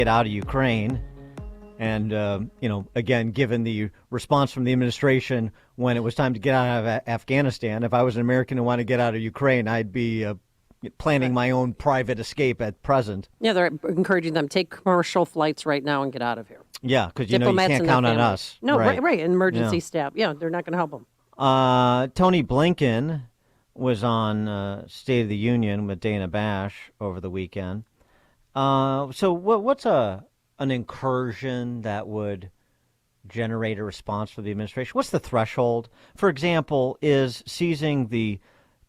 get out of Ukraine. And, again, given the response from the administration when it was time to get out of Afghanistan, if I was an American who wanted to get out of Ukraine, I'd be planning my own private escape at present. Yeah, they're encouraging them take commercial flights right now and get out of here. Yeah, because, you can't count on us. No, right. Emergency staff. Yeah, they're not going to help them. Tony Blinken was on State of the Union with Dana Bash over the weekend. So what's an incursion that would generate a response for the administration? What's the threshold? For example, is seizing the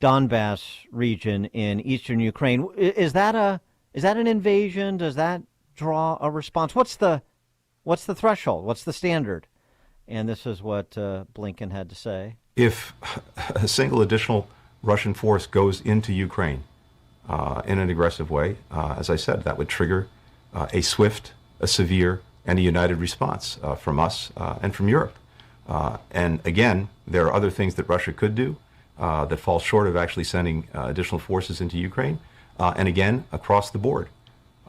Donbass region in eastern Ukraine, is that an invasion? Does that draw a response? What's the threshold? What's the standard? And this is what Blinken had to say. If a single additional Russian force goes into Ukraine in an aggressive way, as I said, that would trigger a swift, a severe, and a united response from us and from Europe. And again, there are other things that Russia could do that fall short of actually sending additional forces into Ukraine. And again, across the board,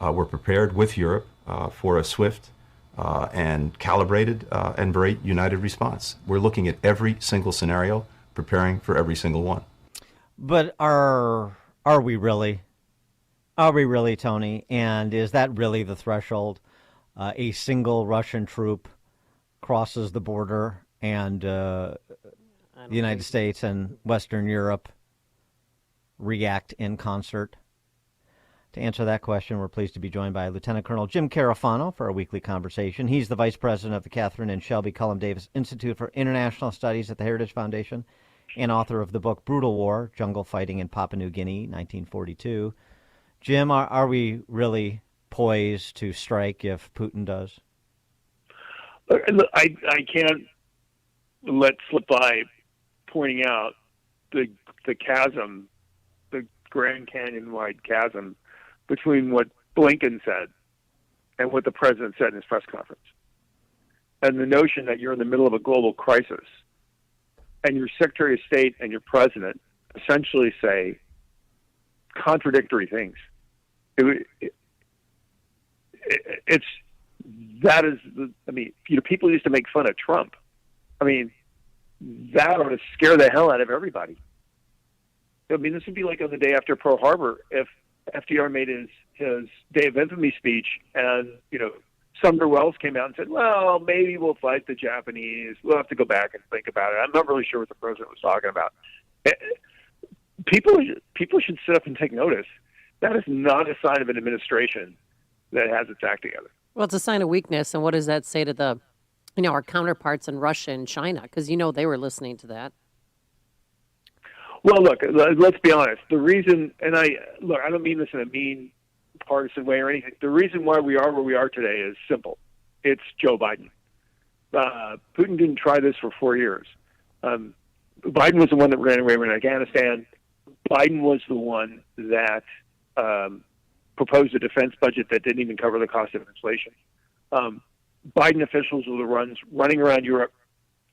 we're prepared with Europe for a swift and calibrated and very united response. We're looking at every single scenario, preparing for every single one. But are we really? Are we really, Tony? And is that really the threshold? A single Russian troop crosses the border and the United States and Western Europe react in concert? To answer that question, we're pleased to be joined by Lieutenant Colonel Jim Carafano for our weekly conversation. He's the Vice President of the Catherine and Shelby Cullom Davis Institute for International Studies at the Heritage Foundation and author of the book Brutal War, Jungle Fighting in Papua New Guinea, 1942. Jim, are we really poised to strike if Putin does? I can't let slip by pointing out the chasm, the Grand Canyon-wide chasm between what Blinken said and what the president said in his press conference. And the notion that you're in the middle of a global crisis and your Secretary of State and your president essentially say contradictory things. People used to make fun of Trump. I mean, that ought to scare the hell out of everybody. I mean, this would be like on the day after Pearl Harbor if FDR made his Day of Infamy speech and, Sumner Wells came out and said, well, maybe we'll fight the Japanese. We'll have to go back and think about it. I'm not really sure what the president was talking about. People should sit up and take notice. That is not a sign of an administration that has its act together. Well, it's a sign of weakness. And what does that say to our counterparts in Russia and China? Because, they were listening to that. Well, look, let's be honest. The reason, I don't mean this in a mean, partisan way or anything. The reason why we are where we are today is simple. It's Joe Biden. Putin didn't try this for 4 years. Biden was the one that ran away from Afghanistan. Biden was the one that proposed a defense budget that didn't even cover the cost of inflation. Biden officials were the ones running around Europe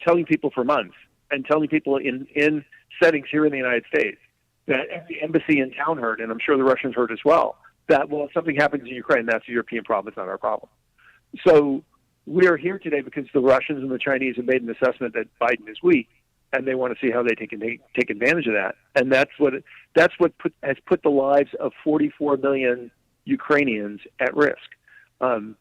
telling people for months and telling people in settings here in the United States that every embassy in town heard, and I'm sure the Russians heard as well, that, well, if something happens in Ukraine, that's a European problem, it's not our problem. So we are here today because the Russians and the Chinese have made an assessment that Biden is weak, and they want to see how they take advantage of that. And that's what has put the lives of 44 million Ukrainians at risk. And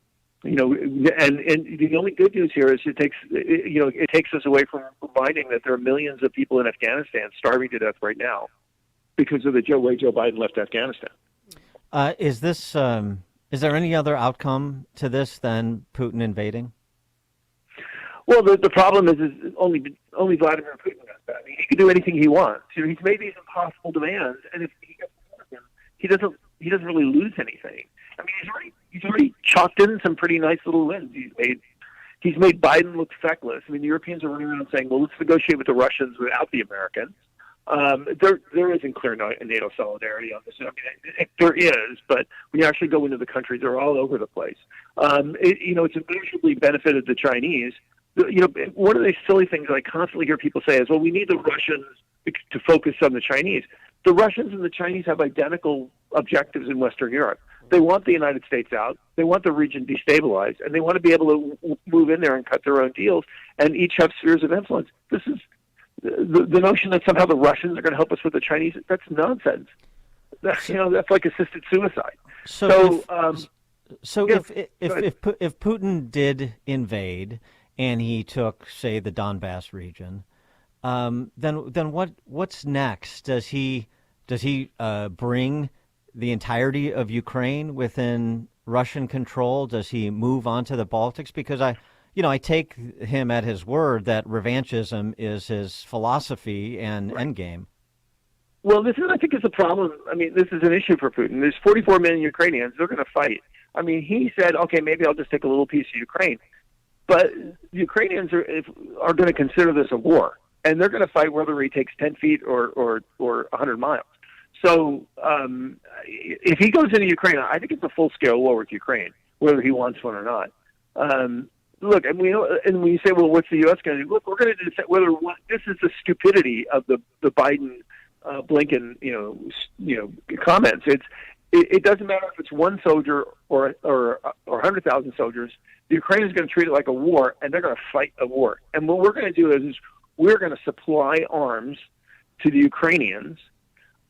the only good news here is it takes us away from reminding that there are millions of people in Afghanistan starving to death right now because of the way Joe Biden left Afghanistan. Is there any other outcome to this than Putin invading? Well, the problem is only Vladimir Putin does that. I mean, he can do anything he wants. He's made these impossible demands, and if he gets them, he doesn't really lose anything. I mean, he's already chalked in some pretty nice little wins. He's made Biden look feckless. I mean, the Europeans are running around saying, "Well, let's negotiate with the Russians without the Americans." There isn't clear NATO solidarity on this. I mean, there is, but when you actually go into the countries, they're all over the place. It's immeasurably benefited the Chinese. One of the silly things that I constantly hear people say is, well, we need the Russians to focus on the Chinese. The Russians and the Chinese have identical objectives in Western Europe. They want the United States out. They want the region destabilized, and they want to be able to move in there and cut their own deals, and each have spheres of influence. This is the notion that somehow the Russians are going to help us with the Chinese. That's nonsense. That's like assisted suicide. So yeah, if Putin did invade and he took, say, the Donbass region, then what's next? Does he bring the entirety of Ukraine within Russian control? Does he move on to the Baltics? Because I take him at his word that revanchism is his philosophy and endgame. Well, I think, is a problem. I mean, this is an issue for Putin. There's 44 million Ukrainians. They're going to fight. I mean, he said, okay, maybe I'll just take a little piece of Ukraine. But Ukrainians are going to consider this a war, and they're going to fight whether he takes 10 feet or 100 miles. So if he goes into Ukraine, I think it's a full-scale war with Ukraine, whether he wants one or not. Look, and when you say, well, what's the U.S. going to do? Look, we're going to decide whether this is the stupidity of the Biden, Blinken, comments. It doesn't matter if it's one soldier or 100,000 soldiers. The Ukraine is going to treat it like a war, and they're going to fight a war. And what we're going to do is we're going to supply arms to the Ukrainians.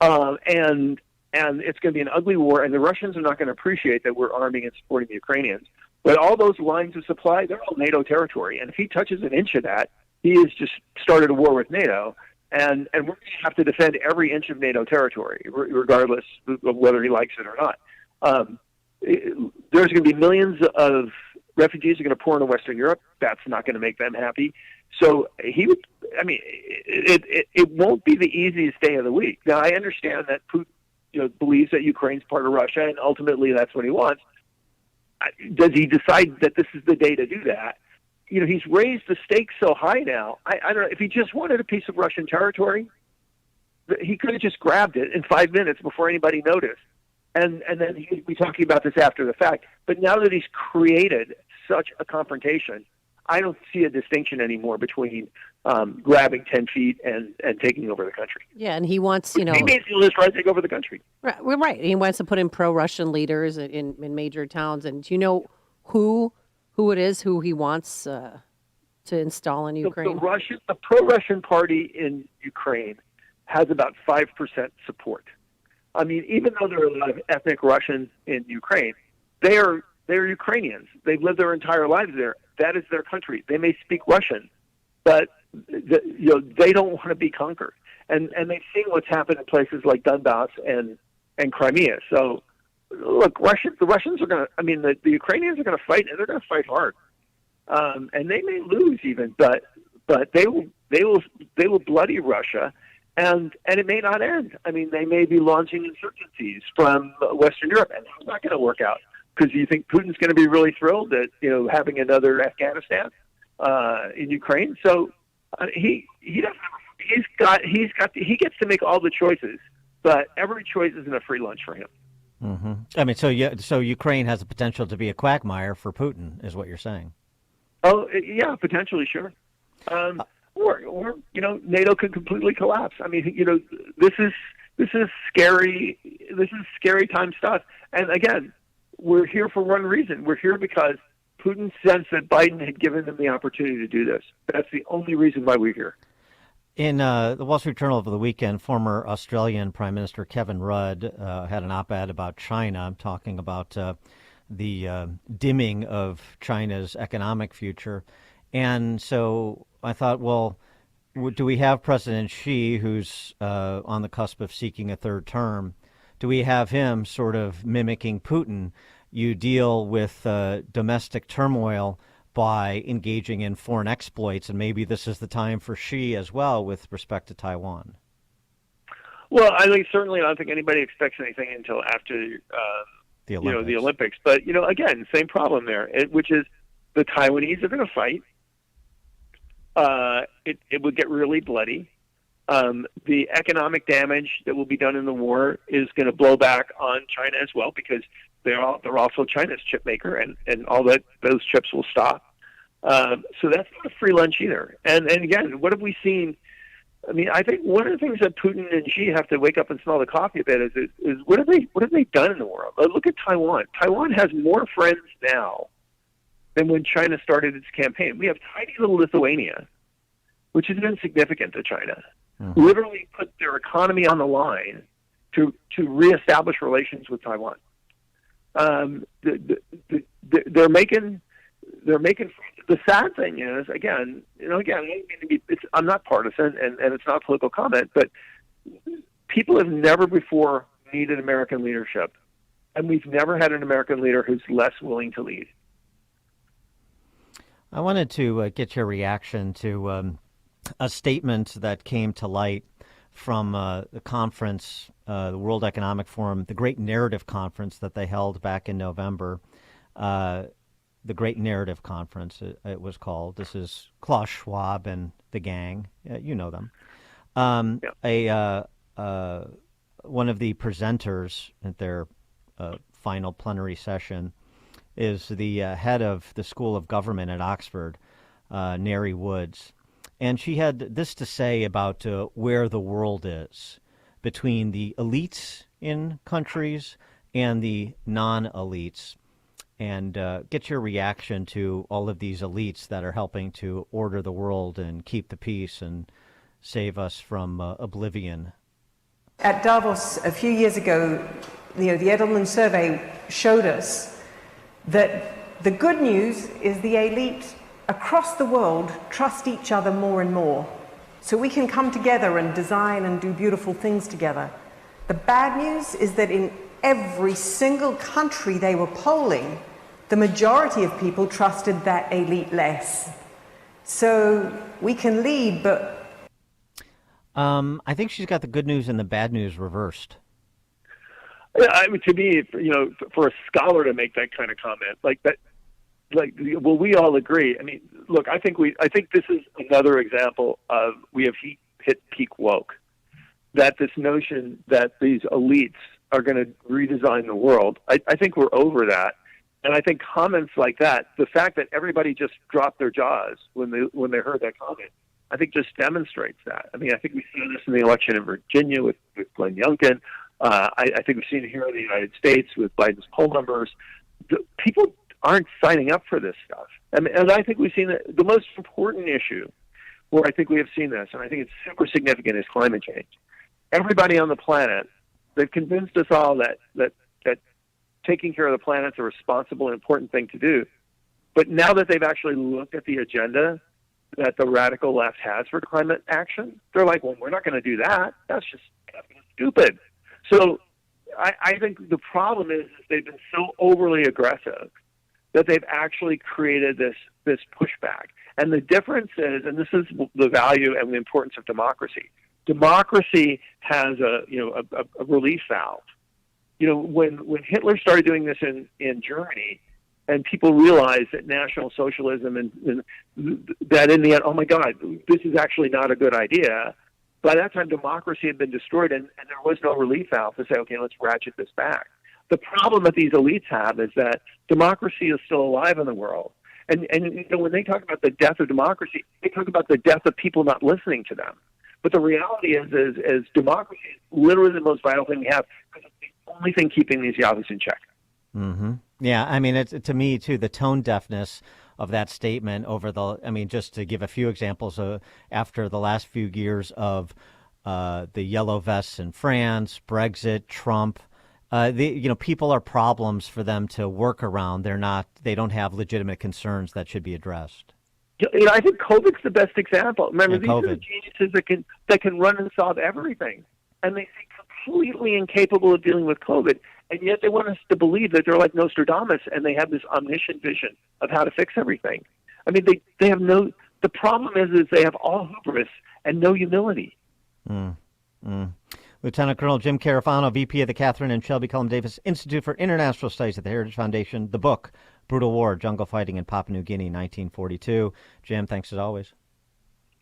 And it's going to be an ugly war, and the Russians are not going to appreciate that we're arming and supporting the Ukrainians. But all those lines of supply, they're all NATO territory, and if he touches an inch of that, he has just started a war with NATO, and we're going to have to defend every inch of NATO territory, regardless of whether he likes it or not. There's going to be millions of refugees are going to pour into Western Europe. That's not going to make them happy. So it won't be the easiest day of the week. Now, I understand that Putin, believes that Ukraine's part of Russia, and ultimately that's what he wants. Does he decide that this is the day to do that? He's raised the stakes so high now. I don't know. If he just wanted a piece of Russian territory, he could have just grabbed it in 5 minutes before anybody noticed. And then he'd be talking about this after the fact. But now that he's created such a confrontation, I don't see a distinction anymore between grabbing 10 feet and taking over the country. Yeah, and he wants, He basically just try to take over the country. Right, well, right. He wants to put in pro-Russian leaders in major towns. And do you know who it is who he wants to install in Ukraine? The pro-Russian party in Ukraine has about 5% support. I mean, even though there are a lot of ethnic Russians in Ukraine, they're Ukrainians. They've lived their entire lives there. That is their country. They may speak Russian, but they don't want to be conquered. And they've seen what's happened in places like Donbass and Crimea. So, look, the Russians are going to. The Ukrainians are going to fight, and they're going to fight hard. And they may lose even, but they will bloody Russia, and it may not end. I mean, they may be launching insurgencies from Western Europe, and that's not going to work out. Because you think Putin's going to be really thrilled at having another Afghanistan in Ukraine. So he gets to make all the choices, but every choice isn't a free lunch for him. Mm-hmm. I mean, so Ukraine has the potential to be a quagmire for Putin, is what you're saying? Oh yeah, potentially, sure. Or NATO could completely collapse. I mean, this is scary. This is scary time stuff. And again, we're here for one reason. We're here because Putin sensed that Biden had given them the opportunity to do this. That's the only reason why we're here. In the Wall Street Journal over the weekend, former Australian Prime Minister Kevin Rudd had an op-ed about China, talking about the dimming of China's economic future. And so I thought, well, do we have President Xi, who's on the cusp of seeking a third term? Do we have him sort of mimicking Putin? You deal with domestic turmoil by engaging in foreign exploits, and maybe this is the time for Xi as well with respect to Taiwan. Well, I don't think anybody expects anything until after the Olympics. But again, same problem there, which is the Taiwanese are going to fight. It would get really bloody. The economic damage that will be done in the war is going to blow back on China as well, because they're also China's chip maker, and all those chips will stop. So that's not a free lunch either. And again, what have we seen I mean, I think one of the things that Putin and Xi have to wake up and smell the coffee a bit is what have they done in the world? Look at Taiwan. Taiwan has more friends now than when China started its campaign. We have tiny little Lithuania, which is insignificant to China, literally put their economy on the line to reestablish relations with Taiwan. They're making. The sad thing is, again, I don't mean to be, I'm not partisan, and it's not political comment, but people have never before needed American leadership, and we've never had an American leader who's less willing to lead. I wanted to get your reaction to a statement that came to light from the conference, the World Economic Forum, the Great Narrative Conference that they held back in November. The Great Narrative Conference, it was called. This is Klaus Schwab and the gang. You know them. One of the presenters at their final plenary session is the head of the School of Government at Oxford, Neri Woods. And she had this to say about where the world is between the elites in countries and the non-elites. And get your reaction to all of these elites that are helping to order the world and keep the peace and save us from oblivion. At Davos a few years ago, the Edelman survey showed us that the good news is the elite across the world trust each other more and more. So we can come together and design and do beautiful things together. The bad news is that in every single country they were polling, the majority of people trusted that elite less. So we can lead, but... I think she's got the good news and the bad news reversed. I mean, to me, for a scholar to make that kind of comment, well, we all agree. I mean, look, I think this is another example of we have hit peak woke. That this notion that these elites are going to redesign the world, I think we're over that. And I think comments like that, the fact that everybody just dropped their jaws when they heard that comment, I think just demonstrates that. I mean, I think we've seen this in the election in Virginia with Glenn Youngkin. I think we've seen it here in the United States with Biden's poll numbers. People aren't signing up for this stuff. And I think we've seen the most important issue where I think we have seen this, and I think it's super significant, is climate change. Everybody on the planet, they've convinced us all that taking care of the planet is a responsible and important thing to do. But now that they've actually looked at the agenda that the radical left has for climate action, they're like, well, we're not going to do that. That's just stupid. So I think the problem is they've been so overly aggressive that they've actually created this pushback. And the difference is, and this is the value and the importance of democracy. Democracy has a relief valve. When Hitler started doing this in Germany, and people realized that National Socialism and that in the end, oh my God, this is actually not a good idea. By that time, democracy had been destroyed, and there was no relief valve to say, okay, let's ratchet this back. The problem that these elites have is that democracy is still alive in the world. And when they talk about the death of democracy, they talk about the death of people not listening to them. But the reality is democracy is literally the most vital thing we have, because it's the only thing keeping these yahoos in check. Mm-hmm. Yeah, I mean, it's to me, too, the tone deafness of that statement just to give a few examples, after the last few years of the yellow vests in France, Brexit, Trump, people are problems for them to work around. They don't have legitimate concerns that should be addressed. I think COVID's the best example. Remember, these COVID. are the geniuses that can run and solve everything, and they seem completely incapable of dealing with COVID. And yet they want us to believe that they're like Nostradamus and they have this omniscient vision of how to fix everything. I mean, they have no. The problem is they have all hubris and no humility. Lieutenant Colonel Jim Carafano, VP of the Catherine and Shelby Cullum Davis Institute for International Studies at the Heritage Foundation. The book, Brutal War, Jungle Fighting in Papua New Guinea, 1942. Jim, thanks as always.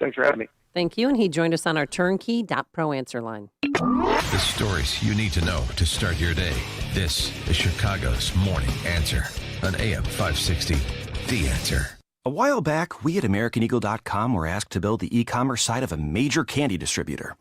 Thanks for having me. Thank you. And he joined us on our turnkey.pro answer line. The stories you need to know to start your day. This is Chicago's Morning Answer on AM 560. The Answer. A while back, we at AmericanEagle.com were asked to build the e-commerce side of a major candy distributor.